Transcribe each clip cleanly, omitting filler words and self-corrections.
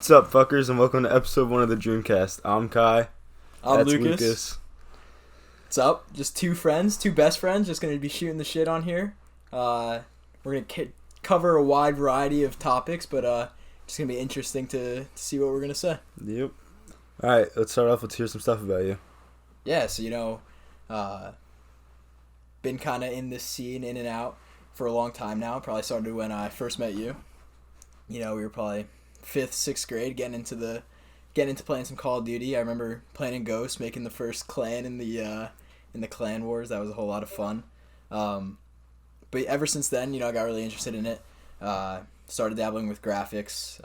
What's up, fuckers, and welcome to episode 1 of the DreamCast. I'm Kai. I'm That's Lucas. What's up? Just two best friends, just going to be shooting the shit on here. We're going to cover a wide variety of topics, but just going to be interesting to see what we're going to say. Yep. Alright, let's start off. Let's hear some stuff about you. Yeah, so, been kind of in this scene, in and out, for a long time now. Probably started when I first met you. You know, we were probably 5th, 6th grade, getting into playing some Call of Duty. I remember playing in Ghost, making the first clan in the clan wars. That was a whole lot of fun. But ever since then, I got really interested in it. Started dabbling with graphics,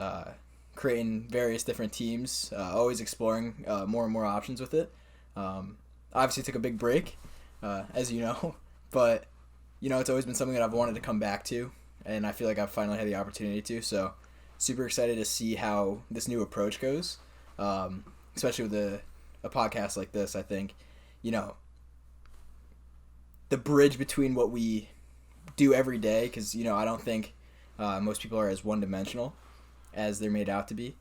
creating various different teams, always exploring more and more options with it. Obviously took a big break, as you know, but it's always been something that I've wanted to come back to, and I feel like I've finally had the opportunity to. So super excited to see how this new approach goes, especially with a podcast like this. I think, the bridge between what we do every day, because, I don't think most people are as one-dimensional as they're made out to be.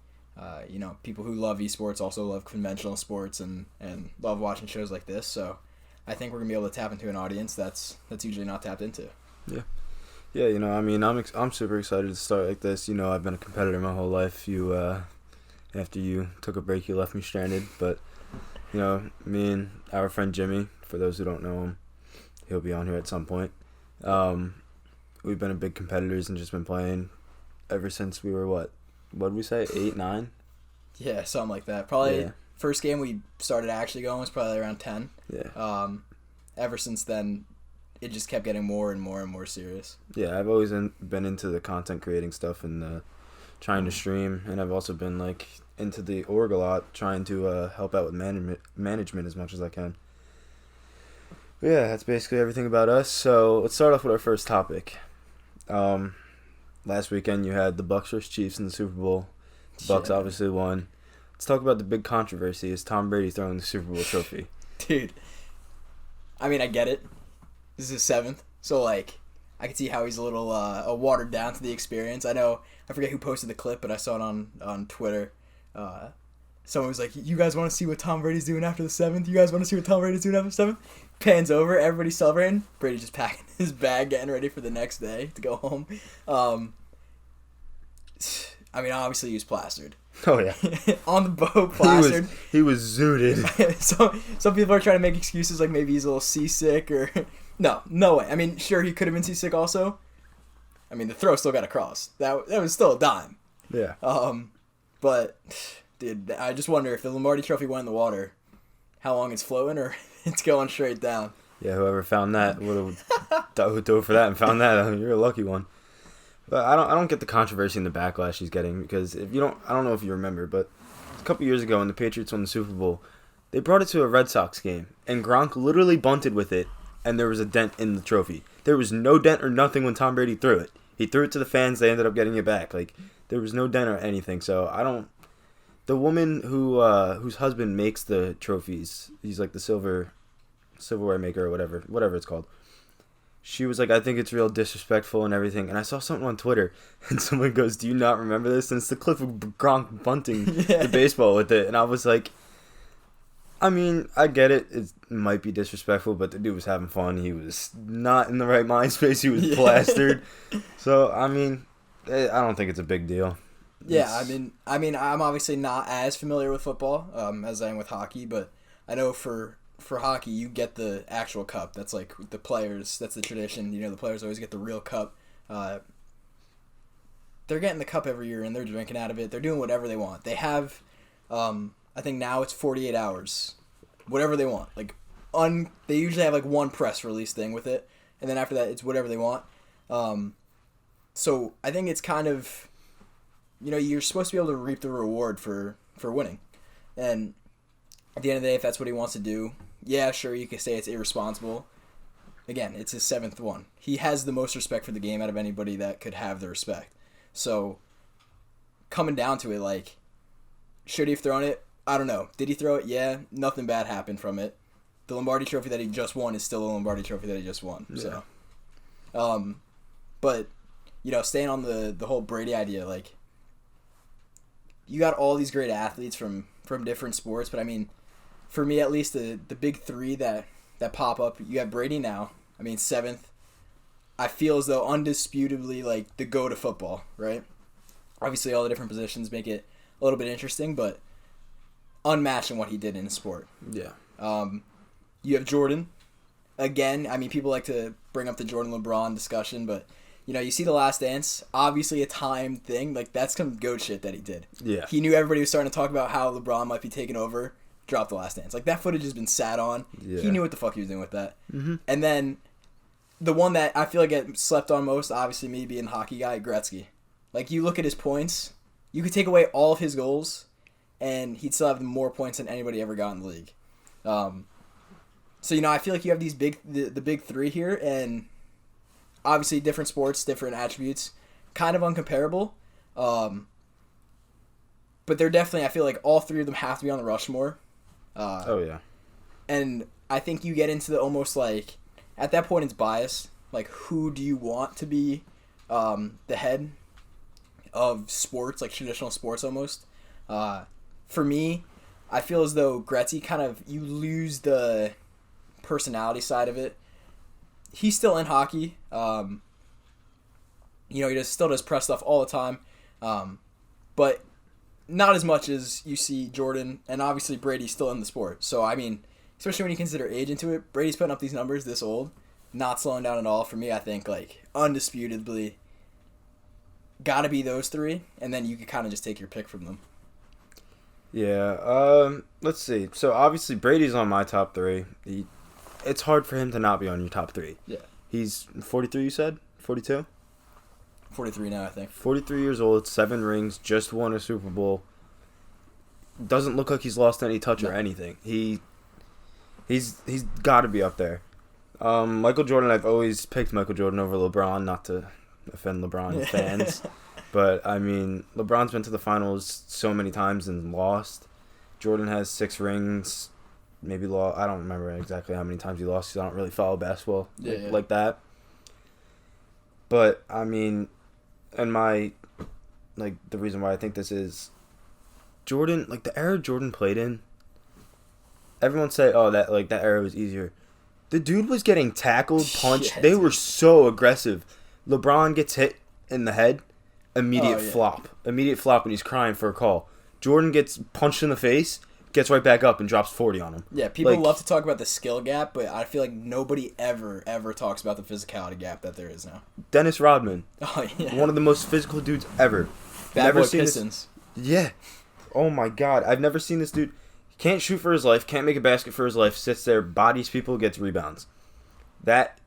People who love esports also love conventional sports and love watching shows like this. So I think we're going to be able to tap into an audience that's usually not tapped into. Yeah. Yeah, I'm super excited to start like this. I've been a competitor my whole life. After you took a break, you left me stranded. But, me and our friend Jimmy, for those who don't know him, he'll be on here at some point. We've been big competitors and just been playing ever since we were, what did we say, 8, 9? Yeah, something like that. Probably first game we started actually going was probably around 10. Yeah. Ever since then, it just kept getting more and more and more serious. Yeah, I've always been into the content creating stuff and trying to stream, and I've also been into the org a lot, trying to help out with management as much as I can. But yeah, that's basically everything about us. So let's start off with our first topic. Last weekend you had the Bucs vs. Chiefs in the Super Bowl. The Bucs obviously won. Let's talk about the big controversy. Is Tom Brady throwing the Super Bowl trophy? Dude, I mean, I get it. This is his 7th, so I can see how he's a little watered down to the experience. I forget who posted the clip, but I saw it on Twitter. Someone was like, "You guys want to see what Tom Brady's doing after the 7th? You guys want to see what Tom Brady's doing after the 7th?" Pans over, everybody's celebrating. Brady just packing his bag, getting ready for the next day to go home. I mean, obviously he was plastered. Oh yeah, on the boat, plastered. He was zooted. So some people are trying to make excuses like maybe he's a little seasick or no way. I mean, sure, he could have been seasick also. I mean, the throw still got across. That was still a dime. Yeah. But dude, I just wonder if the Lombardi Trophy went in the water, how long it's floating or it's going straight down. Yeah, whoever found that would have dove for that and found that. You're a lucky one. But I don't get the controversy and the backlash he's getting, because I don't know if you remember, but a couple years ago when the Patriots won the Super Bowl, they brought it to a Red Sox game, and Gronk literally bunted with it, and there was a dent in the trophy. There was no dent or nothing when Tom Brady threw it. He threw it to the fans. They ended up getting it back. There was no dent or anything. So I don't. The woman whose husband makes the trophies, he's like the silverware maker or whatever it's called. She was like, I think it's real disrespectful and everything. And I saw something on Twitter, and someone goes, "Do you not remember this?" And it's the clip of Gronk bunting the baseball with it. And I was like, I mean, I get it. It might be disrespectful, but the dude was having fun. He was not in the right mind space. He was plastered. So, I mean, I don't think it's a big deal. Yeah, I mean, I'm obviously not as familiar with football as I am with hockey, but I know for hockey, you get the actual cup. That's like the players. That's the tradition. The players always get the real cup. They're getting the cup every year, and they're drinking out of it. They're doing whatever they want. They have, I think now it's 48 hours, whatever they want. They usually have one press release thing with it, and then after that, it's whatever they want. So I think it's kind of, you're supposed to be able to reap the reward for winning, and at the end of the day, if that's what he wants to do, yeah, sure, you could say it's irresponsible. Again, it's his 7th one. He has the most respect for the game out of anybody that could have the respect. So, coming down to it, should he have thrown it? I don't know. Did he throw it? Yeah, nothing bad happened from it. The Lombardi Trophy that he just won is still the Lombardi Trophy that he just won. Yeah. So, but, staying on the whole Brady idea, you got all these great athletes from different sports, but I mean, for me at least, the big three that pop up, you have Brady now. I mean, 7th. I feel as though undisputably like the go to football, right? Obviously, all the different positions make it a little bit interesting, but unmatched in what he did in the sport. Yeah. You have Jordan. Again, I mean, people like to bring up the Jordan-LeBron discussion, but, you know, you see The Last Dance, obviously a time thing. Like, that's some goat shit that he did. Yeah. He knew everybody was starting to talk about how LeBron might be taking over, dropped The Last Dance. Like, that footage has been sat on. Yeah. He knew what the fuck he was doing with that. Mm-hmm. And then the one that I feel like get slept on most, obviously me being a hockey guy, Gretzky. Like, you look at his points, you could take away all of his goals, and he'd still have more points than anybody ever got in the league. So, you know, I feel like you have these the big three here, and obviously different sports, different attributes, kind of uncomparable. But they're definitely, I feel like all three of them have to be on the Rushmore. Oh, yeah. And I think you get into the almost like, at that point it's biased. Like, who do you want to be the head of sports, like traditional sports almost? For me, I feel as though Gretzky kind of, you lose the personality side of it. He's still in hockey. You know, he still does press stuff all the time. But not as much as you see Jordan, and obviously Brady's still in the sport. So, I mean, especially when you consider age into it, Brady's putting up these numbers this old, not slowing down at all. For me, I think, like, undisputably, gotta be those three, and then you can kind of just take your pick from them. Yeah, let's see. So, obviously, Brady's on my top three. It's hard for him to not be on your top three. Yeah. He's 43, you said? 42? 43 now, I think. 43 years old, 7 rings, just won a Super Bowl. Doesn't look like he's lost any touch or anything. He's got to be up there. Michael Jordan, I've always picked Michael Jordan over LeBron, not to offend LeBron fans. But, I mean, LeBron's been to the finals so many times and lost. Jordan has 6 rings, maybe lost. I don't remember exactly how many times he lost because I don't really follow basketball like that. But, I mean, and the reason why I think this is Jordan, like, the era Jordan played in, everyone say, oh, that era was easier. The dude was getting tackled, punched. They were so aggressive. LeBron gets hit in the head, immediate flop when he's crying for a call. Jordan gets punched in the face, gets right back up and drops 40 on him. Yeah, people love to talk about the skill gap, but I feel like nobody ever talks about the physicality gap that there is now. Dennis Rodman. Oh, yeah. One of the most physical dudes ever. Bad boy Pistons. Yeah. Oh, my God. I've never seen this dude. Can't shoot for his life, can't make a basket for his life, sits there, bodies people, gets rebounds. That,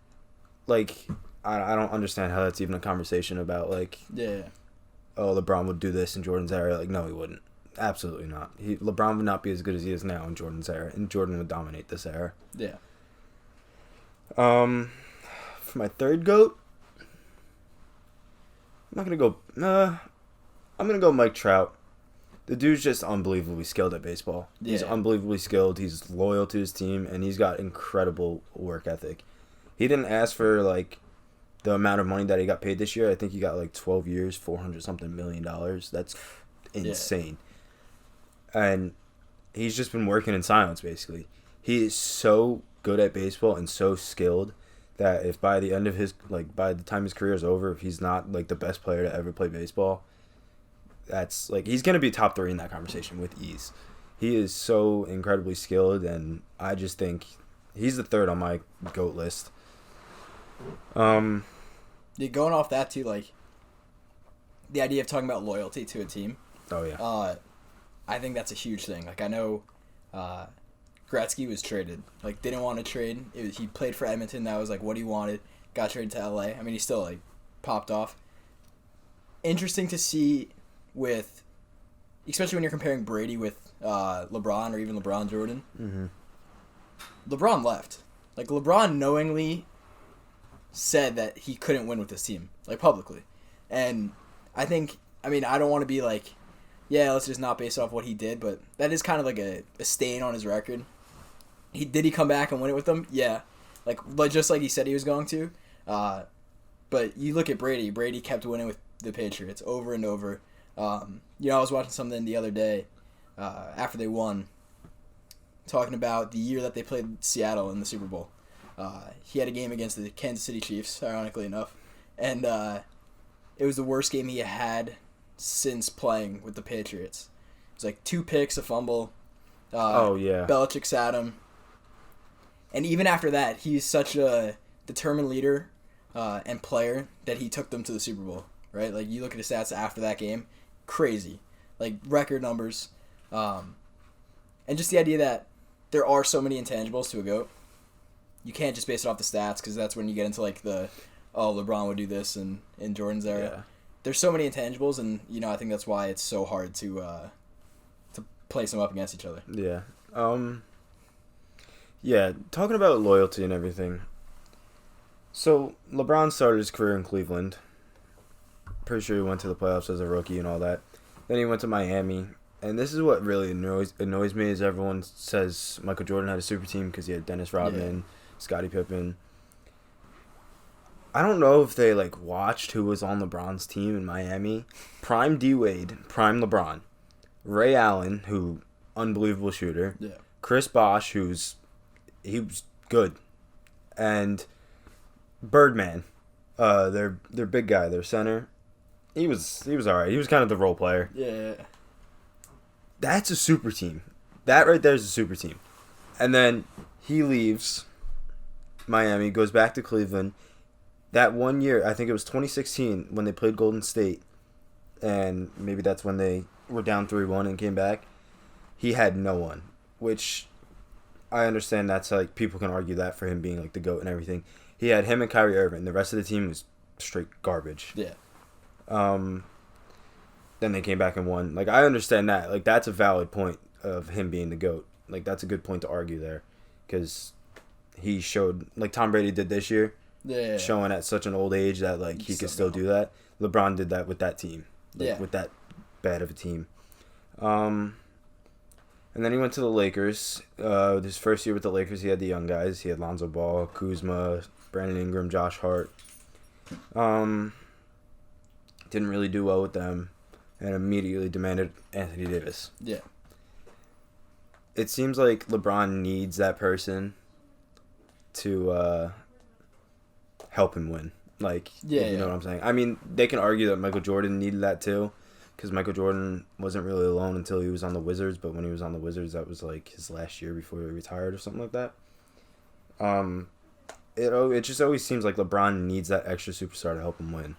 like, I don't understand how that's even a conversation about, like, oh, LeBron would do this in Jordan's era. Like, no, he wouldn't. Absolutely not. LeBron would not be as good as he is now in Jordan's era, and Jordan would dominate this era. Yeah. For my third GOAT, I'm gonna go Mike Trout. The dude's just unbelievably skilled at baseball. Yeah. He's unbelievably skilled. He's loyal to his team, and he's got incredible work ethic. He didn't ask for, like, the amount of money that he got paid this year. I think he got, like, 12 years, $400-something million. That's insane. Yeah. And he's just been working in silence, basically. He is so good at baseball and so skilled that if by the end of by the time his career is over, if he's not, like, the best player to ever play baseball, that's, like, he's going to be top 3 in that conversation with ease. He is so incredibly skilled, and I just think he's the third on my GOAT list. Yeah, going off that, too, like, the idea of talking about loyalty to a team. Oh, yeah. I think that's a huge thing. Like, I know Gretzky was traded. Like, didn't want to trade. He played for Edmonton. That was, like, what he wanted. Got traded to LA. I mean, he still, like, popped off. Interesting to see with, especially when you're comparing Brady with LeBron or even LeBron Jordan. Mm-hmm. LeBron left. Like, LeBron knowingly said that he couldn't win with this team, like, publicly. And I think, I mean, I don't want to be like, yeah, let's just not base it off what he did, but that is kind of like a stain on his record. Did he come back and win it with them? Yeah. Like just like he said he was going to. But you look at Brady. Brady kept winning with the Patriots over and over. I was watching something the other day after they won, talking about the year that they played Seattle in the Super Bowl. He had a game against the Kansas City Chiefs, ironically enough, and it was the worst game he had since playing with the Patriots. It was like 2 picks, a fumble. Belichick sat him. And even after that, he's such a determined leader and player that he took them to the Super Bowl, right? Like, you look at his stats after that game, crazy. Like, record numbers. And just the idea that there are so many intangibles to a GOAT. You can't just base it off the stats, because that's when you get into, like, LeBron would do this in Jordan's era. Yeah. There's so many intangibles, and, I think that's why it's so hard to place them up against each other. Yeah. Talking about loyalty and everything. So, LeBron started his career in Cleveland. Pretty sure he went to the playoffs as a rookie and all that. Then he went to Miami. And this is what really annoys me, is everyone says Michael Jordan had a super team because he had Dennis Rodman, Scottie Pippen. I don't know if they, watched who was on LeBron's team in Miami. Prime D-Wade, prime LeBron. Ray Allen, who, unbelievable shooter. Yeah. Chris Bosh, he was good. And Birdman, their big guy, their center. He was alright. He was kind of the role player. Yeah. That's a super team. That right there is a super team. And then he leaves Miami, goes back to Cleveland. That one year, I think it was 2016, when they played Golden State, and maybe that's when they were down 3-1 and came back, he had no one, which I understand that's people can argue that for him being the GOAT and everything. He had him and Kyrie Irving. The rest of the team was straight garbage. Yeah. Then they came back and won. I understand that. That's a valid point of him being the GOAT. That's a good point to argue there, because he showed, Tom Brady did this year, showing at such an old age that he could still do that. LeBron did that with that team, with that bad of a team. And then he went to the Lakers. His first year with the Lakers, he had the young guys. He had Lonzo Ball, Kuzma, Brandon Ingram, Josh Hart. Didn't really do well with them, and immediately demanded Anthony Davis. Yeah. It seems like LeBron needs that person to help him win. You know what I'm saying? I mean, they can argue that Michael Jordan needed that too, because Michael Jordan wasn't really alone until he was on the Wizards, but when he was on the Wizards, that was his last year before he retired or something like that. It just always seems like LeBron needs that extra superstar to help him win.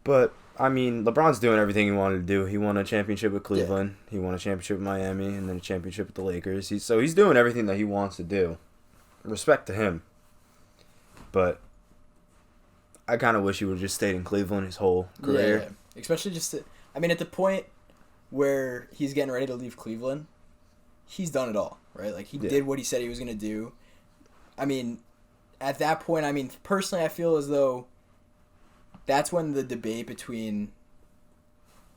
But, I mean, LeBron's doing everything he wanted to do. He won a championship with Cleveland. Yeah. He won a championship with Miami, and then a championship with the Lakers. He's doing everything that he wants to do. Respect to him. But I kind of wish he would have just stayed in Cleveland his whole career. Yeah. Especially at the point where he's getting ready to leave Cleveland, he's done it all, right? He did what he said he was going to do. I mean, at that point, personally, I feel as though that's when the debate between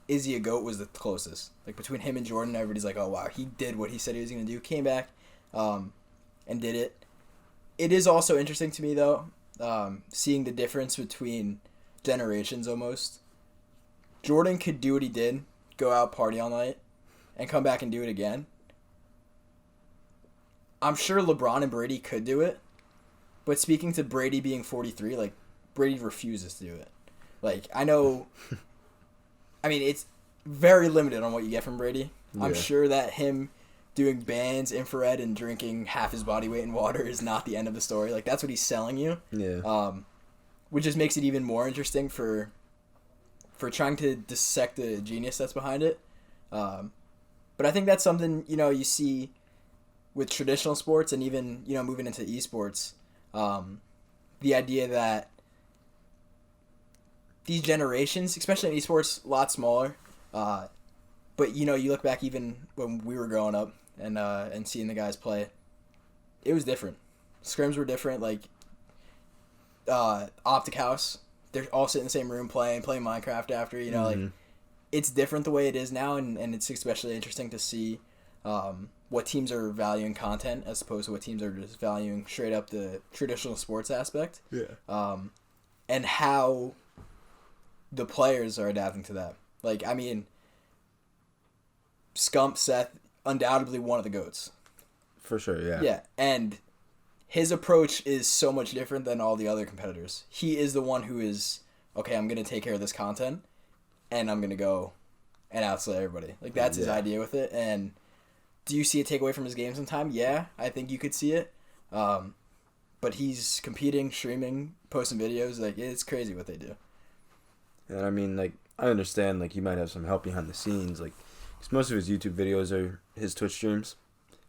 is he a GOAT was the closest. Between him and Jordan, everybody's like, oh, wow, he did what he said he was going to do. Came back and did it. It is also interesting to me, though, seeing the difference between generations almost. Jordan could do what he did, go out, party all night, and come back and do it again. I'm sure LeBron and Brady could do it, but speaking to Brady being 43, Brady refuses to do it. I know, it's very limited on what you get from Brady. Yeah. I'm sure that him doing bands, infrared, and drinking half his body weight in water is not the end of the story. That's what he's selling you. Yeah. Which just makes it even more interesting for trying to dissect the genius that's behind it. But I think that's something, you see with traditional sports and even, moving into esports. The idea that these generations, especially in esports, a lot smaller. But, you look back even when we were growing up and seeing the guys play, it was different. Scrims were different. Optic House, they're all sitting in the same room playing Minecraft after, it's different the way it is now, and it's especially interesting to see what teams are valuing content as opposed to what teams are just valuing straight up the traditional sports aspect. Yeah. And how the players are adapting to that. Like, I mean, Skump, Seth, undoubtedly one of the GOATs. For sure, yeah. Yeah, and his approach is so much different than all the other competitors. He is the one who is, okay, I'm going to take care of this content, and I'm going to go and outslay everybody. Like, that's his idea with it. And do you see a takeaway from his game sometime? Yeah, I think you could see it. But he's competing, streaming, posting videos. Like, it's crazy what they do. And I mean, like, I understand, like, he might have some help behind the scenes, like, because most of his YouTube videos are his Twitch streams,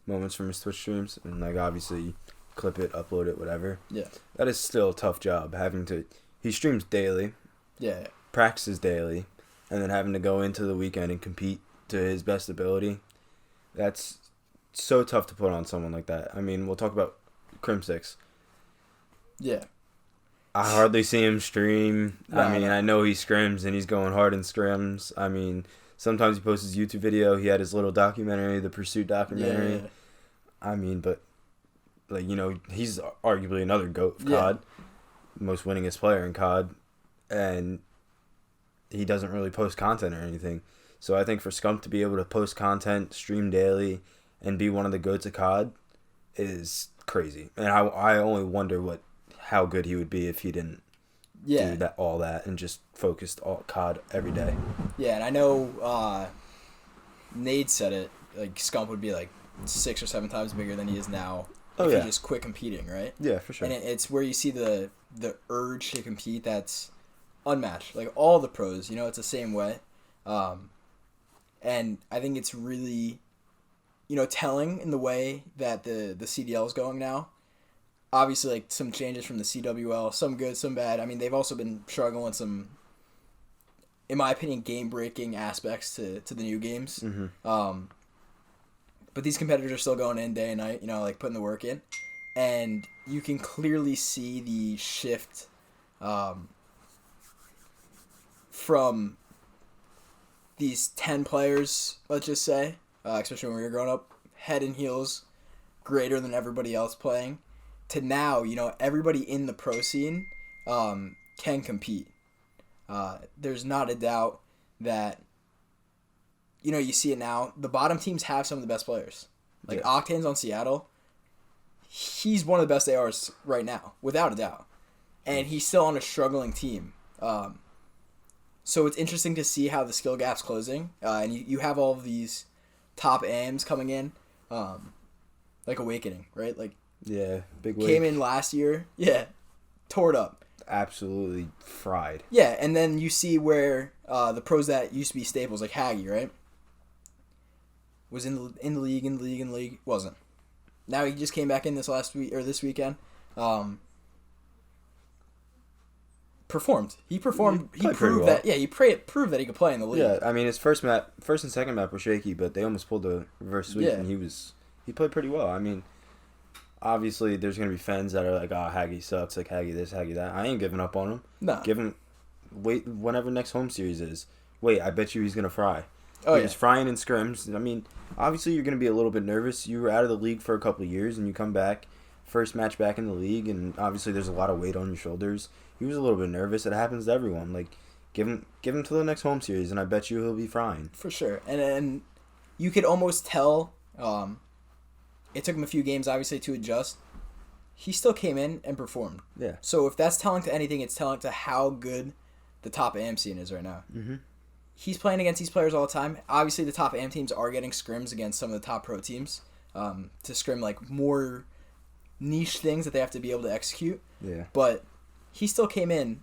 moments from his Twitch streams, and, like, obviously, clip it, upload it, whatever. Yeah. That is still a tough job, having to, he streams daily, Yeah. practices daily, and then having to go into the weekend and compete to his best ability. That's so tough to put on someone like that. I mean, we'll talk about Crim6. Yeah. I hardly see him stream. No, I mean, I know he scrims and he's going hard in scrims. I mean, sometimes he posts his YouTube video. He had his little documentary, the Pursuit documentary. Yeah. I mean, but, like, you know, he's arguably another GOAT of COD. Most winningest player in COD. And he doesn't really post content or anything. So I think for Skump to be able to post content, stream daily, and be one of the GOATs of COD is crazy. And I only wonder how good he would be if he didn't do all that and just focused all COD every day. Yeah, and I know Nade said it, like, Skump would be like 6 or 7 times bigger than he is now if he just quit competing, right? Yeah, for sure. And it's where you see the urge to compete that's unmatched. Like, all the pros, you know, it's the same way. And I think it's really, you know, telling in the way that the CDL is going now. Obviously, like, some changes from the CWL, some good, some bad. I mean, they've also been struggling with some, in my opinion, game-breaking aspects to the new games. Mm-hmm. But these competitors are still going in day and night, you know, like, putting the work in. And you can clearly see the shift from these 10 players, let's just say, especially when we were growing up, head and heels greater than everybody else playing, to now, you know, everybody in the pro scene can compete. There's not a doubt that, you know, you see it now. The bottom teams have some of the best players. Like, Octane's on Seattle. He's one of the best ARs right now, without a doubt. And he's still on a struggling team. So it's interesting to see how the skill gap's closing. And you have all of these top AIMs coming in. Like Awakening, right? Like, yeah, big wave. Came in last year. Yeah. Tore it up. Absolutely fried. Yeah, and then you see where the pros that used to be staples, like Haggy, right? Was in the league. Wasn't. Now he just came back in this weekend. Performed. He performed. He proved that. Yeah, he proved that he could play in the league. Yeah, I mean, his first and second map were shaky, but they almost pulled a reverse sweep, and he played pretty well. I mean, obviously, there's gonna be fans that are like, "Oh, Haggy sucks," like Haggy this, Haggy that. I ain't giving up on him. No. Wait, whenever next home series is. Wait, I bet you he's gonna fry. Oh, he was frying in scrims. I mean, obviously, you're gonna be a little bit nervous. You were out of the league for a couple of years, and you come back, first match back in the league, and obviously, there's a lot of weight on your shoulders. He was a little bit nervous. It happens to everyone. Like, give him to the next home series, and I bet you he'll be frying. For sure. And you could almost tell. It took him a few games, obviously, to adjust. He still came in and performed. Yeah. So if that's telling to anything, it's telling to how good the top AM scene is right now. Mm-hmm. He's playing against these players all the time. Obviously, the top AM teams are getting scrims against some of the top pro teams to scrim, like, more niche things that they have to be able to execute. Yeah. But he still came in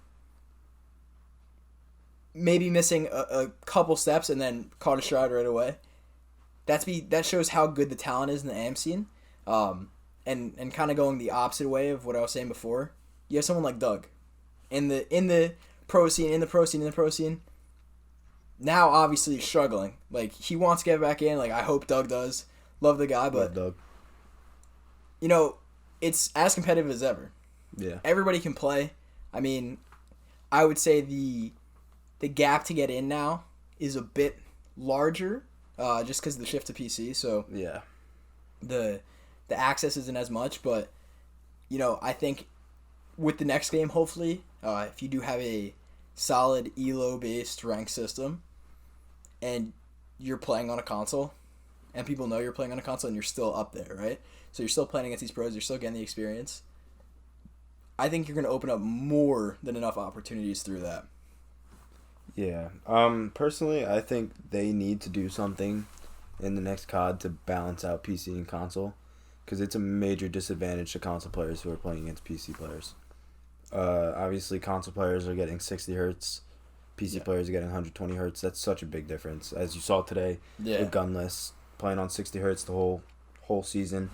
maybe missing a couple steps and then caught a stride right away. That shows how good the talent is in the AM scene. And kind of going the opposite way of what I was saying before. You have someone like Doug in the pro scene. Now, obviously, he's struggling. Like, he wants to get back in. Like, I hope Doug does. Love the guy, but Love Doug. You know, it's as competitive as ever. Yeah. Everybody can play. I mean, I would say the gap to get in now is a bit larger, just because of the shift to PC. So yeah, the access isn't as much. But you know, I think with the next game, hopefully, if you do have a solid ELO-based rank system, and you're playing on a console, and people know you're playing on a console, and you're still up there, right? So you're still playing against these pros, you're still getting the experience. I think you're going to open up more than enough opportunities through that. Yeah. Personally, I think they need to do something in the next COD to balance out PC and console, because it's a major disadvantage to console players who are playing against PC players. Obviously, console players are getting 60 hertz. PC players are getting 120 hertz. That's such a big difference. As you saw today with Gunless, playing on 60 hertz the whole season.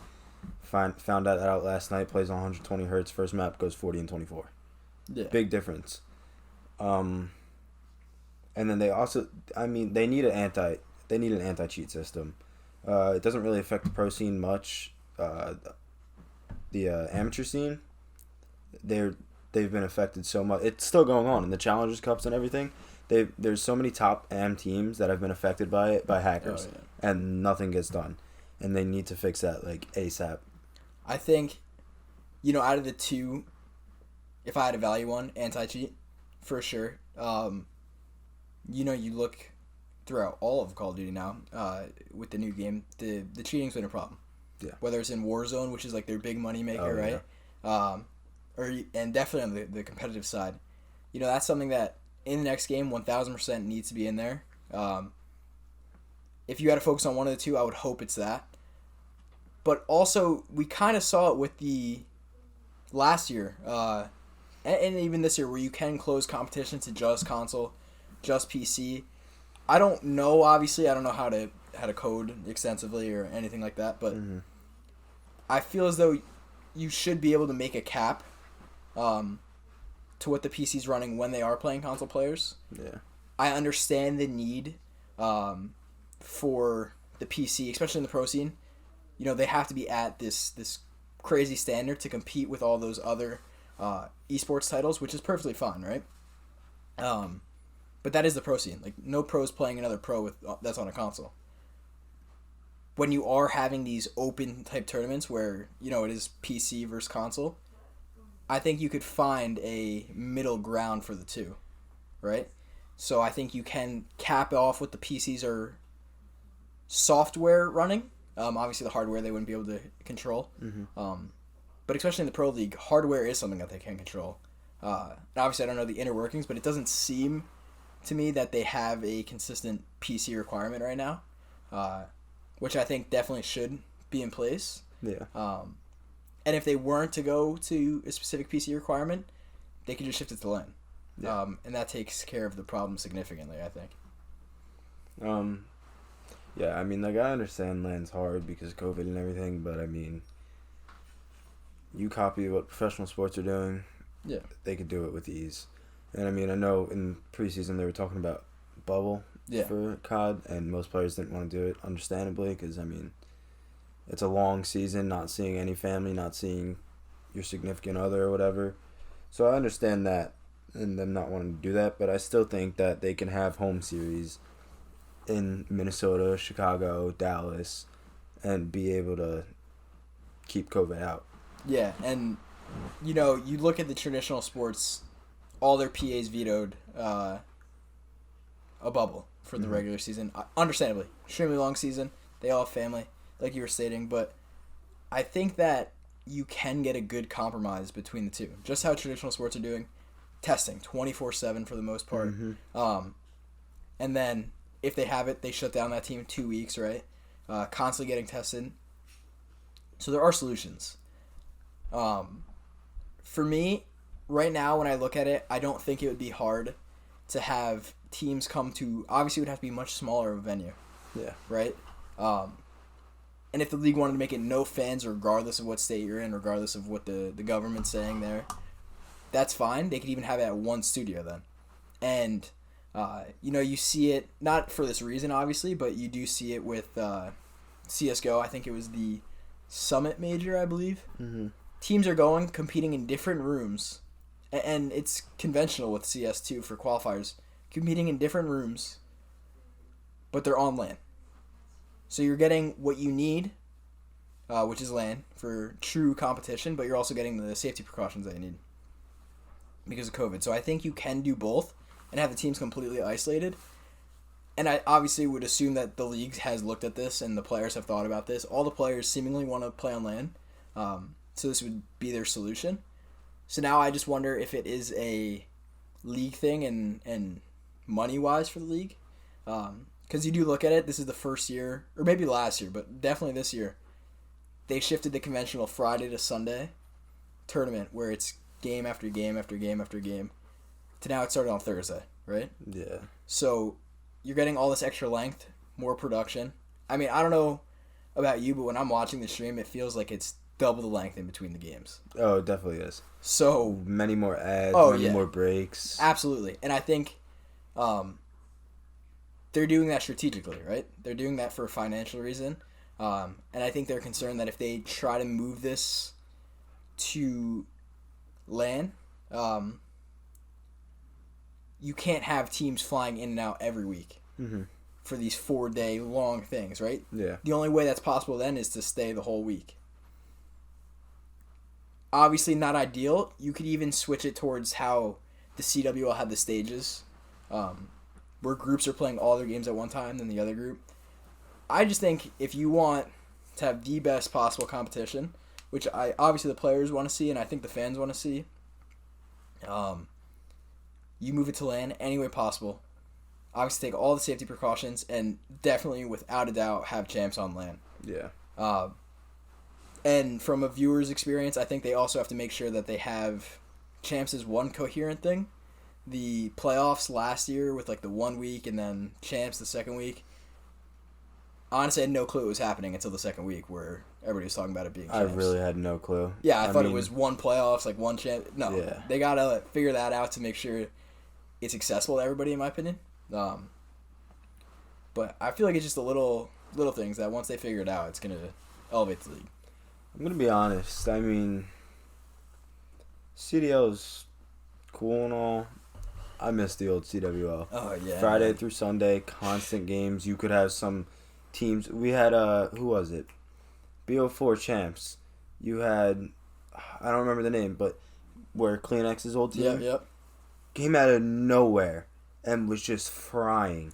Found that out last night. Plays on 120 hertz. First map goes 40 and 24. Yeah. Big difference. And then they also, they need an anti-cheat system. It doesn't really affect the pro scene much. The amateur scene, they've been affected so much. It's still going on in the Challengers Cups and everything. There's so many top AM teams that have been affected by it, by hackers, and nothing gets done. And they need to fix that like ASAP. I think, out of the two, if I had to value one, anti-cheat, for sure. You look throughout all of Call of Duty now, with the new game, the cheating's been a problem. Yeah. Whether it's in Warzone, which is like their big money maker, right? Yeah. And definitely on the competitive side. That's something that in the next game 1000% needs to be in there. If you had to focus on one of the two, I would hope it's that. But also, we kind of saw it with the last year, and even this year, where you can close competition to just console, just PC. I don't know, obviously. I don't know how to code extensively or anything like that, but I feel as though you should be able to make a cap to what the PC's running when they are playing console players. Yeah. I understand the need for the PC, especially in the pro scene. They have to be at this crazy standard to compete with all those other esports titles, which is perfectly fine, right? But that is the pro scene. Like, no pro's playing another pro that's on a console. When you are having these open type tournaments where, it is PC versus console, I think you could find a middle ground for the two, right? So I think you can cap off what the PCs are software running. Obviously, the hardware they wouldn't be able to control. But especially in the Pro League, hardware is something that they can control. And obviously, I don't know the inner workings, but it doesn't seem to me that they have a consistent PC requirement right now, which I think definitely should be in place. Yeah. And if they weren't to go to a specific PC requirement, they could just shift it to LAN. Yeah. And that takes care of the problem significantly, I think. Yeah, I understand LAN's hard because of COVID and everything, but you copy what professional sports are doing, they could do it with ease. And I know in preseason they were talking about bubble for COD, and most players didn't want to do it, understandably, because it's a long season, not seeing any family, not seeing your significant other or whatever. So I understand that and them not wanting to do that, but I still think that they can have home series in Minnesota, Chicago, Dallas, and be able to keep COVID out. Yeah, and you look at the traditional sports, all their PAs vetoed a bubble for the regular season. Understandably, extremely long season. They all have family, like you were stating, but I think that you can get a good compromise between the two. Just how traditional sports are doing, testing 24/7 for the most part, and then if they have it, they shut down that team 2 weeks, right? Constantly getting tested. So there are solutions. For me, right now, when I look at it, I don't think it would be hard to have teams come to... Obviously, it would have to be much smaller of a venue. Yeah. Right? And if the league wanted to make it no fans, regardless of what state you're in, regardless of what the government's saying there, that's fine. They could even have it at one studio then. And... you see it, not for this reason, obviously, but you do see it with CSGO. I think it was the Summit Major, I believe. Teams are competing in different rooms, and it's conventional with CS2 for qualifiers, competing in different rooms, but they're on LAN. So you're getting what you need, which is LAN, for true competition, but you're also getting the safety precautions that you need because of COVID. So I think you can do both. and have the teams completely isolated. And I obviously would assume that the league has looked at this and the players have thought about this. All the players seemingly want to play on LAN, so this would be their solution. So now I just wonder if it is a league thing and money-wise for the league. Because you do look at it, this is the first year, or maybe last year, but definitely this year, they shifted the conventional Friday to Sunday tournament where it's game after game after game after game to now it started on Thursday, right? Yeah. So you're getting all this extra length, more production. I mean, I don't know about you, but when I'm watching the stream, it feels like it's double the length in between the games. Oh, it definitely is. So many more ads, more breaks. Absolutely. And I think they're doing that strategically, right? They're doing that for a financial reason. And I think they're concerned that if they try to move this to LAN, you can't have teams flying in and out every week for these 4-day long things, right? Yeah. The only way that's possible then is to stay the whole week. Obviously not ideal. You could even switch it towards how the CWL had the stages, where groups are playing all their games at one time than the other group. I just think if you want to have the best possible competition, which obviously the players want to see and I think the fans want to see, you move it to LAN any way possible. Obviously take all the safety precautions and definitely without a doubt have champs on LAN. Yeah. And from a viewer's experience, I think they also have to make sure that they have champs as one coherent thing. The playoffs last year with like the 1 week and then champs the second week. Honestly, I had no clue it was happening until the second week where everybody was talking about it being champs. I really had no clue. Yeah, I thought it was one playoffs, like one champ. No, yeah. They got to figure that out to make sure it's accessible to everybody, in my opinion. But I feel like it's just the little things that once they figure it out, it's going to elevate the league. I'm going to be honest. I mean, CDL's cool and all. I miss the old CWL. Oh, yeah. Friday through Sunday, constant games. You could have some teams. We had, who was it? BO4 champs. You had, I don't remember the name, but where CleanX's old team came out of nowhere and was just frying.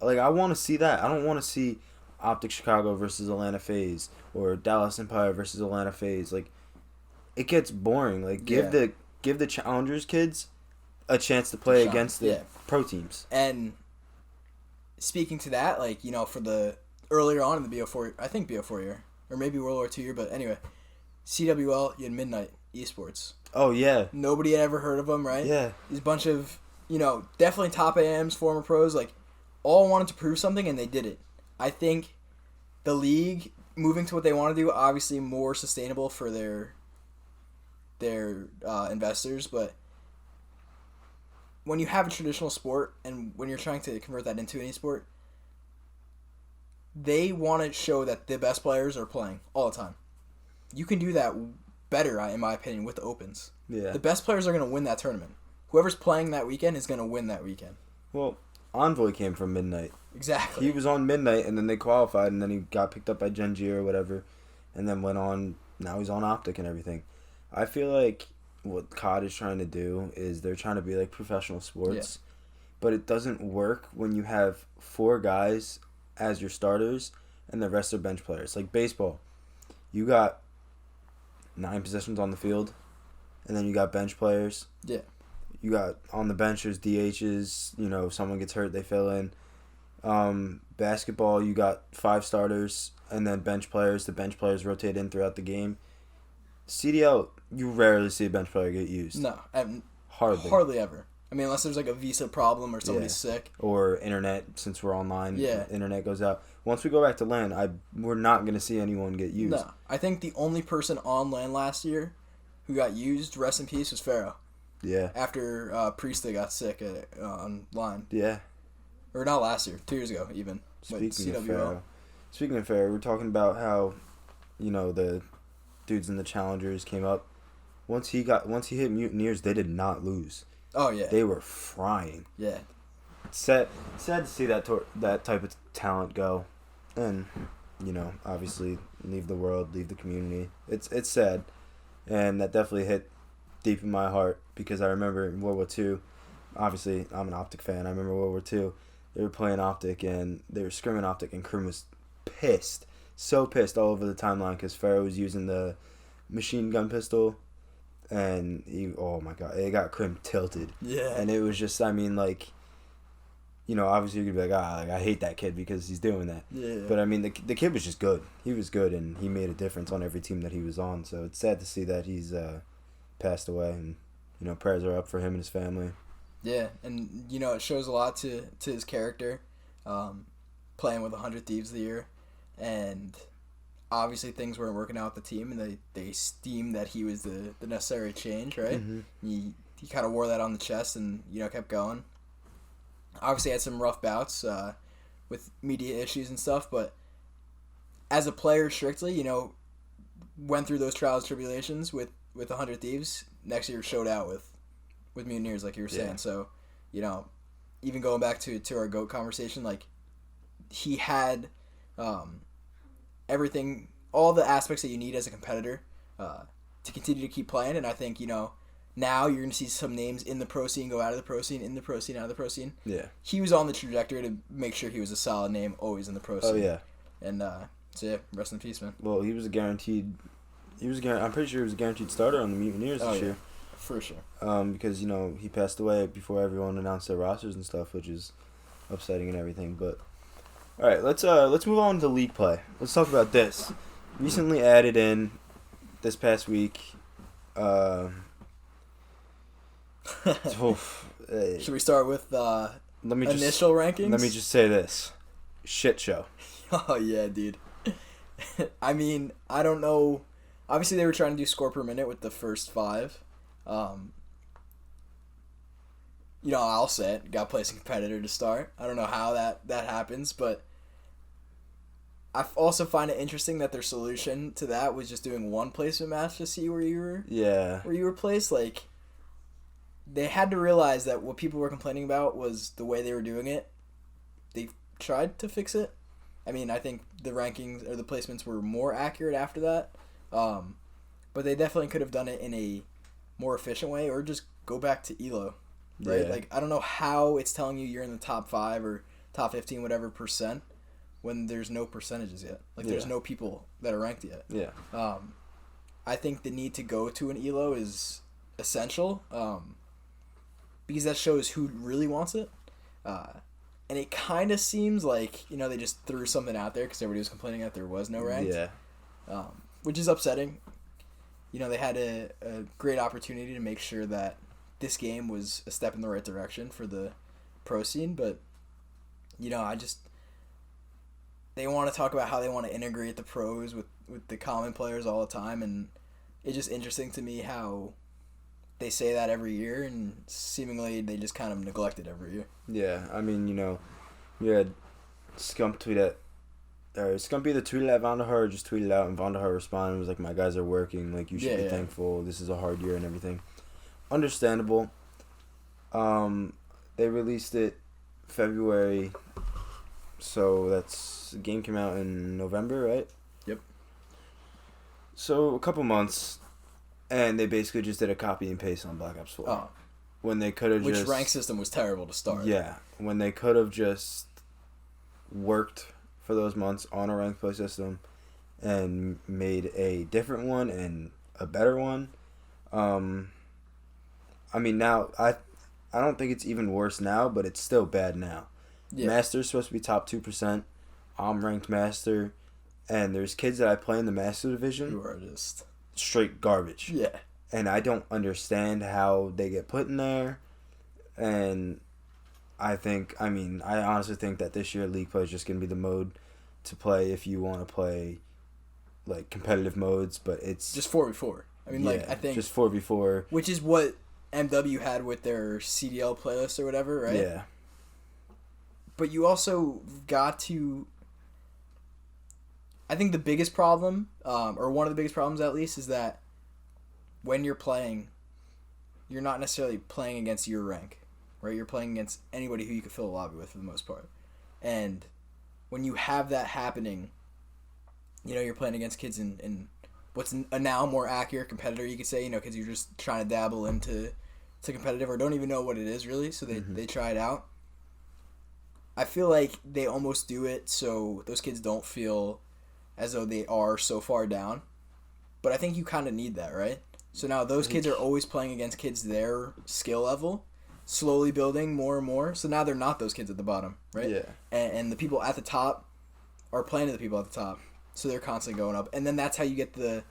Like, I want to see that. I don't want to see Optic Chicago versus Atlanta FaZe or Dallas Empire versus Atlanta FaZe. Like, it gets boring. Like, give the challengers kids a chance to play against the pro teams. And speaking to that, like, you know, for the earlier on in the BO4, I think BO4 year, or maybe World War II year, but anyway, CWL, you had Midnight Esports. Oh, yeah. Nobody had ever heard of them, right? Yeah. These bunch of, you know, definitely top AMs, former pros, like, all wanted to prove something, and they did it. I think the league, moving to what they want to do, obviously more sustainable for their investors, but when you have a traditional sport and when you're trying to convert that into an esport, they want to show that the best players are playing all the time. You can do that better, in my opinion, with the opens. Yeah. The best players are going to win that tournament. Whoever's playing that weekend is going to win that weekend. Well, Envoy came from Midnight. Exactly. He was on Midnight, and then they qualified, and then he got picked up by Gen G or whatever, and then went on. Now he's on Optic and everything. I feel like what COD is trying to do is they're trying to be like professional sports, but it doesn't work when you have 4 guys as your starters and the rest are bench players. Like baseball, you got 9 possessions on the field, and then you got bench players. Yeah. You got on the bench, there's DHs, you know, if someone gets hurt, they fill in. Basketball, you got 5 starters and then bench players. The bench players rotate in throughout the game. CDL, you rarely see a bench player get used. No, hardly ever. I mean, unless there's like a visa problem or somebody's sick. Or internet, since we're online, Yeah. Internet goes out. Once we go back to LAN, we're not going to see anyone get used. No, I think the only person on LAN last year who got used, rest in peace, was Pharaoh. Yeah. After Priestley got sick online. Yeah. Or not last year, 2 years ago even. Speaking of Pharaoh, we're talking about how, you know, the dudes in the challengers came up. Once he hit Mutineers, they did not lose. Oh yeah. They were frying. Yeah. Sad to see that type of talent go, and you know, obviously leave the world, leave the community. It's sad, and that definitely hit deep in my heart because I remember in World War II, obviously, I'm an Optic fan. I remember World War II. They were playing Optic, and they were scrimming Optic, and Krim was pissed. So pissed all over the timeline because Pharaoh was using the machine gun pistol, and oh my god, it got Krim tilted. Yeah. And it was just, I mean, like, obviously you're going to be like, I hate that kid because he's doing that. Yeah. But, I mean, the kid was just good. He was good, and he made a difference on every team that he was on. So it's sad to see that he's passed away, and, prayers are up for him and his family. Yeah, and, it shows a lot to his character, playing with 100 Thieves the year, and obviously things weren't working out with the team, and they steamed that he was the necessary change, right? Mm-hmm. He kind of wore that on the chest and, kept going. Obviously had some rough bouts with media issues and stuff, but as a player strictly, went through those trials and tribulations with 100 Thieves. Next year showed out with Mutineers, like you were saying. So, even going back to our GOAT conversation, like, he had everything, all the aspects that you need as a competitor to continue to keep playing. And I think, now you're going to see some names in the pro scene go out of the pro scene, in the pro scene, out of the pro scene. Yeah. He was on the trajectory to make sure he was a solid name always in the pro scene. Oh, yeah. And, so yeah, rest in peace, man. Well, I'm pretty sure he was a guaranteed starter on the Mutineers this year. For sure. Because, he passed away before everyone announced their rosters and stuff, which is upsetting and everything. But, all right, let's move on to league play. Let's talk about this. Recently added in this past week. Should we start with initial rankings? Let me just say this. Shit show. Oh, yeah, dude. I mean, I don't know. Obviously, they were trying to do score per minute with the first 5. I'll say it. Got to play some competitor to start. I don't know how that happens, but I also find it interesting that their solution to that was just doing one placement match to see where you were placed. Like, they had to realize that what people were complaining about was the way they were doing it. They tried to fix it. I mean, I think the rankings or the placements were more accurate after that. But they definitely could have done it in a more efficient way, or just go back to ELO, right? Yeah. Like, I don't know how it's telling you you're in the top 5 or top 15, whatever percent, when there's no percentages yet. Like, there's no people that are ranked yet. Yeah. I think the need to go to an ELO is essential, because that shows who really wants it. And it kind of seems like, they just threw something out there because everybody was complaining that there was no ranked. Yeah. Which is upsetting. They had a great opportunity to make sure that this game was a step in the right direction for the pro scene, but, they want to talk about how they want to integrate the pros with the common players all the time, and it's just interesting to me how they say that every year, and seemingly they just kind of neglect it every year. Yeah, I mean, we had Skump tweet at, or Skump either tweeted at Vandahar or just tweeted out, and Vandahar responded and was like, my guys are working, like, you should be thankful, this is a hard year and everything. Understandable. They released it February, so the game came out in November, right? Yep. So, a couple months, and they basically just did a copy and paste on Black Ops 4. Oh. When they could have Which rank system was terrible to start. Yeah, when they could have just worked for those months on a ranked play system and made a different one and a better one. I mean, now, I don't think it's even worse now, but it's still bad now. Yeah. Master's supposed to be top 2%. I'm ranked Master, and there's kids that I play in the Master Division. You are just straight garbage. Yeah. And I don't understand how they get put in there. And I honestly think that this year League Play is just going to be the mode to play if you want to play, like, competitive modes, but it's... just 4v4. I mean, I think... just 4v4. Which is what MW had with their CDL playlist or whatever, right? Yeah. But you also got to... I think the biggest problem, or one of the biggest problems at least, is that when you're playing, you're not necessarily playing against your rank, right? You're playing against anybody who you could fill a lobby with for the most part. And when you have that happening, you're playing against kids in what's a now more accurate competitor, you could say, because you're just trying to dabble into to competitive or don't even know what it is really, so they try it out. I feel like they almost do it so those kids don't feel as though they are so far down. But I think you kind of need that, right? So now those kids are always playing against kids their skill level, slowly building more and more. So now they're not those kids at the bottom, right? Yeah. And the people at the top are playing to the people at the top. So they're constantly going up. And then that's how you get the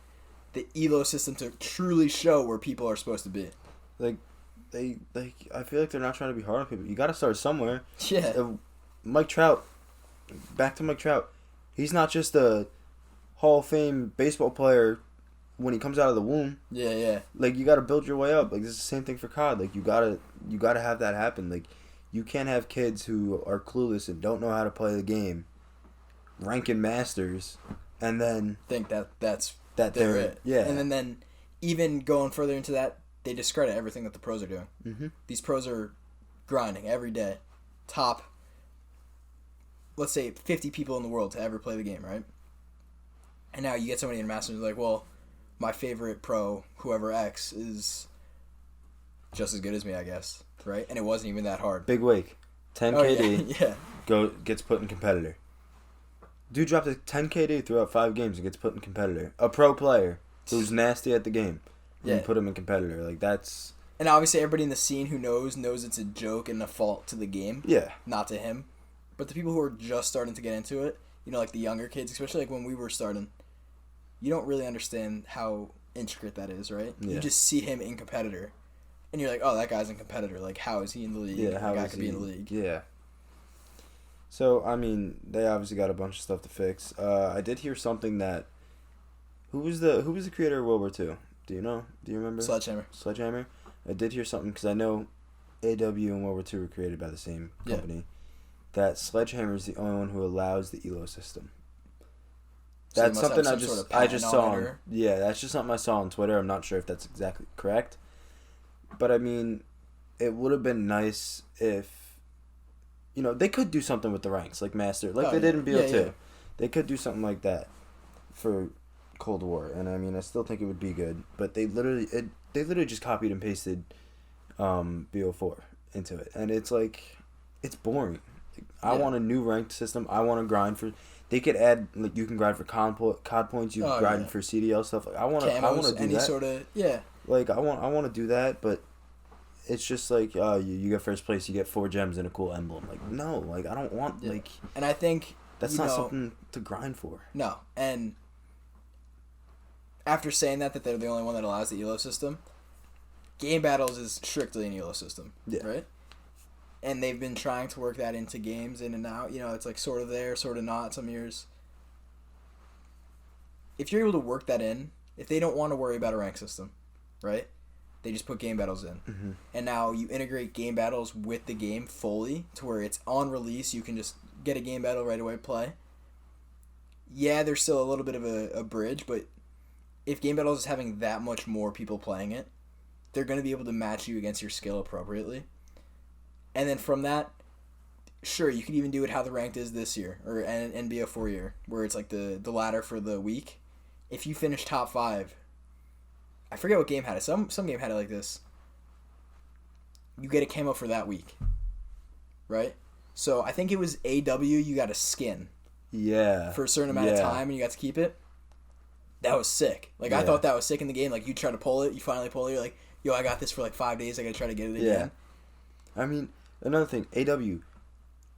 ELO system to truly show where people are supposed to be. Like, I feel like they're not trying to be hard on people. You got to start somewhere. Yeah. Mike Trout, back to Mike Trout. He's not just a Hall of Fame baseball player when he comes out of the womb. Yeah. Like, you got to build your way up. Like, this is the same thing for COD. Like, you gotta have that happen. Like, you can't have kids who are clueless and don't know how to play the game, ranking masters, and then think that's they're it. Yeah. And then even going further into that, they discredit everything that the pros are doing. Mm-hmm. These pros are grinding every day. Top, let's say, 50 people in the world to ever play the game, right? And now you get somebody in Masters like, well, my favorite pro, whoever X, is just as good as me, I guess, right? And it wasn't even that hard. Big Wake, 10 KD, yeah. Gets put in competitor. Dude dropped a 10 KD throughout 5 games and gets put in competitor. A pro player who's nasty at the game. You put him in competitor. Like, that's... And obviously everybody in the scene who knows it's a joke and a fault to the game. Yeah. Not to him. But the people who are just starting to get into it, like the younger kids, especially like when we were starting, you don't really understand how intricate that is, right? Yeah. You just see him in competitor. And you're like, oh, that guy's in competitor. Like, how is he in the league? Yeah, how guy could be in the league. Yeah. So, I mean, they obviously got a bunch of stuff to fix. I did hear something that... Who was the creator of World War II? Do you know? Do you remember? Sledgehammer? I did hear something, because I know AW and World War II were created by the same company. Yeah. That Sledgehammer is the only one who allows the ELO system. So that's something I just saw. Yeah, that's just something I saw on Twitter. I'm not sure if that's exactly correct. But, I mean, it would have been nice if... they could do something with the ranks, like Master. Like they did in BO2. Yeah. They could do something like that for Cold War. And, I mean, I still think it would be good. But they literally just copied and pasted BO4 into it. And it's like... It's boring. Like, I want a new ranked system. I want to grind for... They could add... Like, you can grind for COD points. You can grind for CDL stuff. Like, I want to do any that. Sort of... Yeah. Like, I want to do that, but... It's just like, you get first place, you get 4 gems and a cool emblem. Like, no, like, I don't want, like... And I think... That's not something to grind for. No, and... After saying that they're the only one that allows the ELO system, Game Battles is strictly an ELO system, right? And they've been trying to work that into games in and out. It's like sort of there, sort of not some years. If you're able to work that in, if they don't want to worry about a rank system, right? They just put Game Battles in. Mm-hmm. And now you integrate Game Battles with the game fully to where it's on release. You can just get a Game Battle right away, play. Yeah, there's still a little bit of a bridge, but if Game Battles is having that much more people playing it, they're going to be able to match you against your skill appropriately. And then from that, sure, you could even do it how the ranked is this year, or NBA 4 year, where it's like the ladder for the week. If you finish top 5... I forget what game had it. Some game had it like this. You get a camo for that week. Right? So I think it was AW, you got a skin. Yeah. For a certain amount of time, and you got to keep it. That was sick. Like, I thought that was sick in the game. Like, you try to pull it, you finally pull it, you're like, yo, I got this for like 5 days, I gotta try to get it again. I mean, another thing, AW.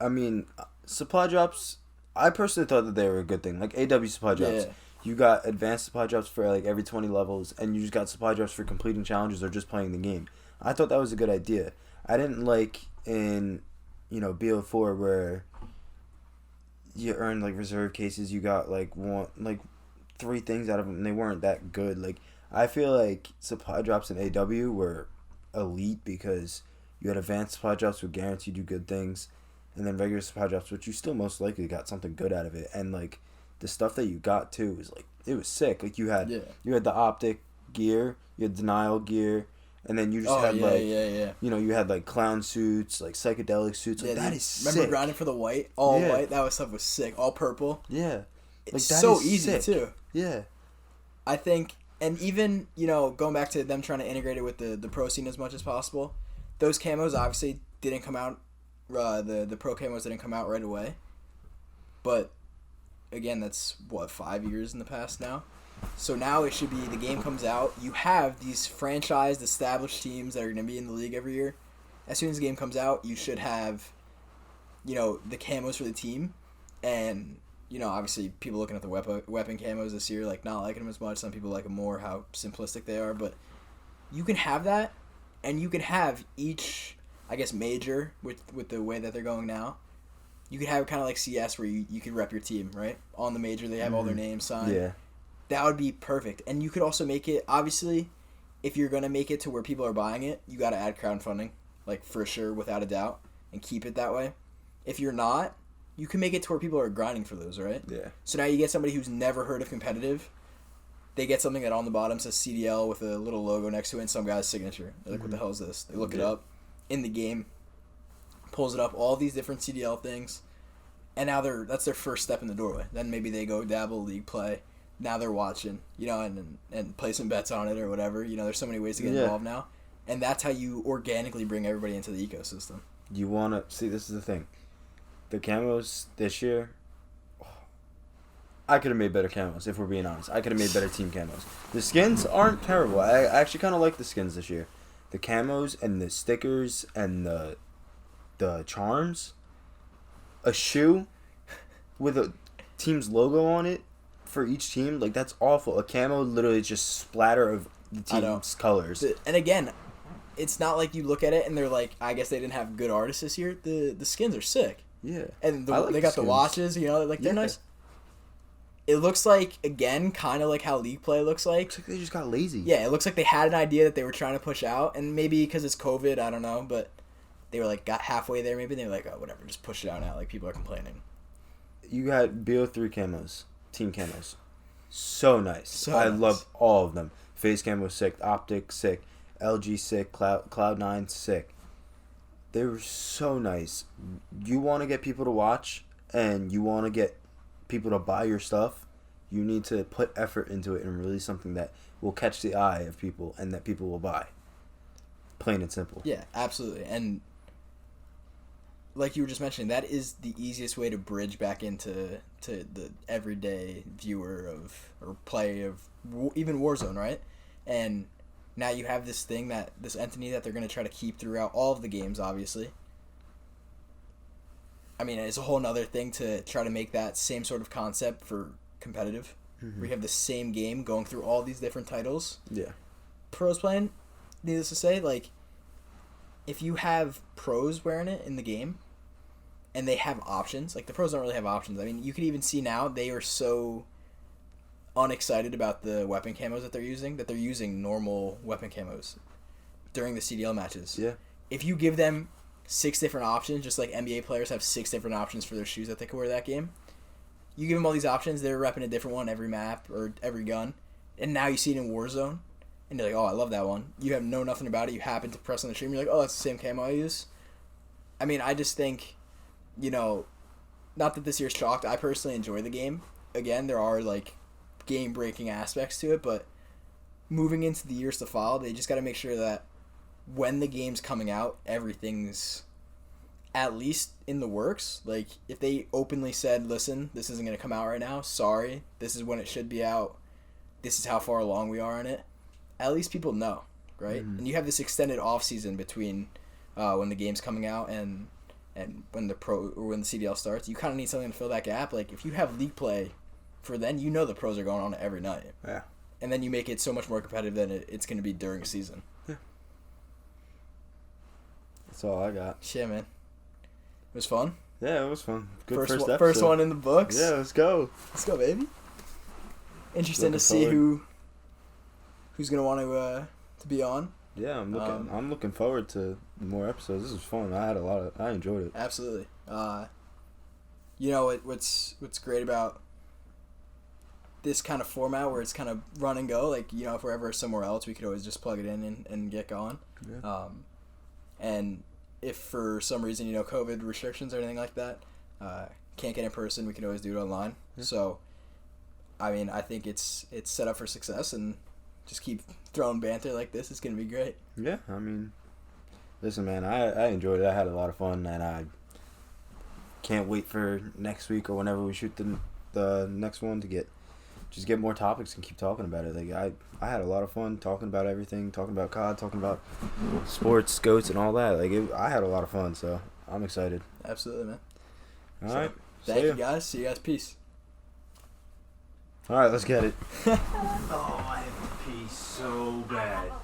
I mean, supply drops, I personally thought that they were a good thing. Like, AW supply drops. Yeah. You got advanced supply drops for like every 20 levels, and you just got supply drops for completing challenges or just playing the game. I thought that was a good idea. I didn't like in, BO4 where you earned like reserve cases. You got like 3 things out of them, and they weren't that good. Like, I feel like supply drops in AW were elite because you had advanced supply drops which guaranteed you good things, and then regular supply drops, which you still most likely got something good out of it, and like. The stuff that you got too was like it was sick. Like you had the optic gear, you had denial gear, and then you just had you had like clown suits, like psychedelic suits. Like that is sick. Remember grinding for the white, all white? That stuff was sick. All purple. Yeah, It's so easy too. Yeah, I think And even, going back to them trying to integrate it with the pro scene as much as possible, those camos obviously didn't come out, the pro camos didn't come out right away. But, again, that's, 5 years in the past now? So now it should be, the game comes out, you have these franchised, established teams that are going to be in the league every year. As soon as the game comes out, you should have, the camos for the team. And, obviously people looking at the weapon camos this year, like, not liking them as much. Some people like them more, how simplistic they are. But you can have that, and you can have each, I guess, major with the way that they're going now. You could have it kind of like CS where you could rep your team, right? On the major, they have all their names signed. Yeah. That would be perfect. And you could also make it, obviously, if you're going to make it to where people are buying it, you got to add crowdfunding, like, for sure, without a doubt, and keep it that way. If you're not, you can make it to where people are grinding for those, right? Yeah. So now you get somebody who's never heard of competitive. They get something that on the bottom says CDL with a little logo next to it and some guy's signature. They're like, what the hell is this? They look it up in the game, pulls it up, all these different CDL things, and now that's their first step in the doorway. Then maybe they go dabble, league play. Now they're watching, and play some bets on it or whatever. There's so many ways to get involved now. And that's how you organically bring everybody into the ecosystem. You want to... See, this is the thing. The camos this year... I could have made better camos, if we're being honest. I could have made better team camos. The skins aren't terrible. I actually kind of like the skins this year. The camos and the stickers and the charms. A shoe with a team's logo on it for each team, like, that's awful. A camo literally is just splatter of the team's colors. And again, it's not like you look at it and they're like, I guess they didn't have good artists this year. The skins are sick. Yeah. And they got the watches, they're nice. It looks like, again, kind of like how League Play looks like. Looks like they just got lazy. Yeah, it looks like they had an idea that they were trying to push out, and maybe because it's COVID, I don't know, but they were like, got halfway there maybe, and they were like, oh, whatever, just push it out now, like, people are complaining. You got BO3 camos, team camos. So nice. I love all of them. Face camo sick, Optic sick, LG sick, Cloud9 sick. They were so nice. You want to get people to watch, and you want to get people to buy your stuff, you need to put effort into it and release something that will catch the eye of people and that people will buy. Plain and simple. Yeah, absolutely. And like you were just mentioning, that is the easiest way to bridge back into the everyday viewer of or play of even Warzone, right? And now you have this entity that they're going to try to keep throughout all of the games, obviously. I mean, it's a whole nother thing to try to make that same sort of concept for competitive. Mm-hmm. Where you have the same game going through all these different titles. Yeah. Pros playing, needless to say, like, if you have pros wearing it in the game, and they have options, like, the pros don't really have options. I mean, you can even see now they are so unexcited about the weapon camos that they're using normal weapon camos during the CDL matches. Yeah. If you give them 6 different options, just like NBA players have 6 different options for their shoes that they can wear that game. You give them all these options, they're repping a different one every map or every gun, and now you see it in Warzone, and you're like, oh, I love that one. You have nothing about it, you happen to press on the stream, you're like, oh, that's the same camo I use. I mean, I just think, not that this year's shocked, I personally enjoy the game. Again, there are, like, game-breaking aspects to it, but moving into the years to follow, they just got to make sure that when the game's coming out, everything's at least in the works. Like, if they openly said, listen, this isn't going to come out right now, sorry, this is when it should be out, this is how far along we are in it, at least people know, right? Mm-hmm. And you have this extended off-season between when the game's coming out and when the pro or when the CDL starts. You kind of need something to fill that gap. Like, if you have league play for then, the pros are going on every night. Yeah. And then you make it so much more competitive than it's going to be during season. Yeah. That's all I got. Shit, man. It was fun. Yeah, it was fun. Good first episode. First one in the books. Yeah, let's go. Let's go, baby. Interesting to see who's gonna want to be on. Yeah, I'm looking forward to more episodes. This was fun. I enjoyed it. Absolutely. What's great about this kind of format where it's kind of run and go, like, if we're ever somewhere else, we could always just plug it in and get going. Yeah. And if for some reason, COVID restrictions or anything like that, can't get in person, we can always do it online. Yeah. So, I mean, I think it's set up for success, and just keep throwing banter like this. It's gonna be great. Yeah, I mean, listen, man, I enjoyed it. I had a lot of fun, and I can't wait for next week or whenever we shoot the next one to get more topics and keep talking about it. Like I had a lot of fun talking about everything, talking about COD, talking about sports, goats, and all that. I had a lot of fun, so I'm excited. Absolutely, man. All right, Thank you guys. See you guys. Peace. All right, let's get it. Oh, I have to pee so bad.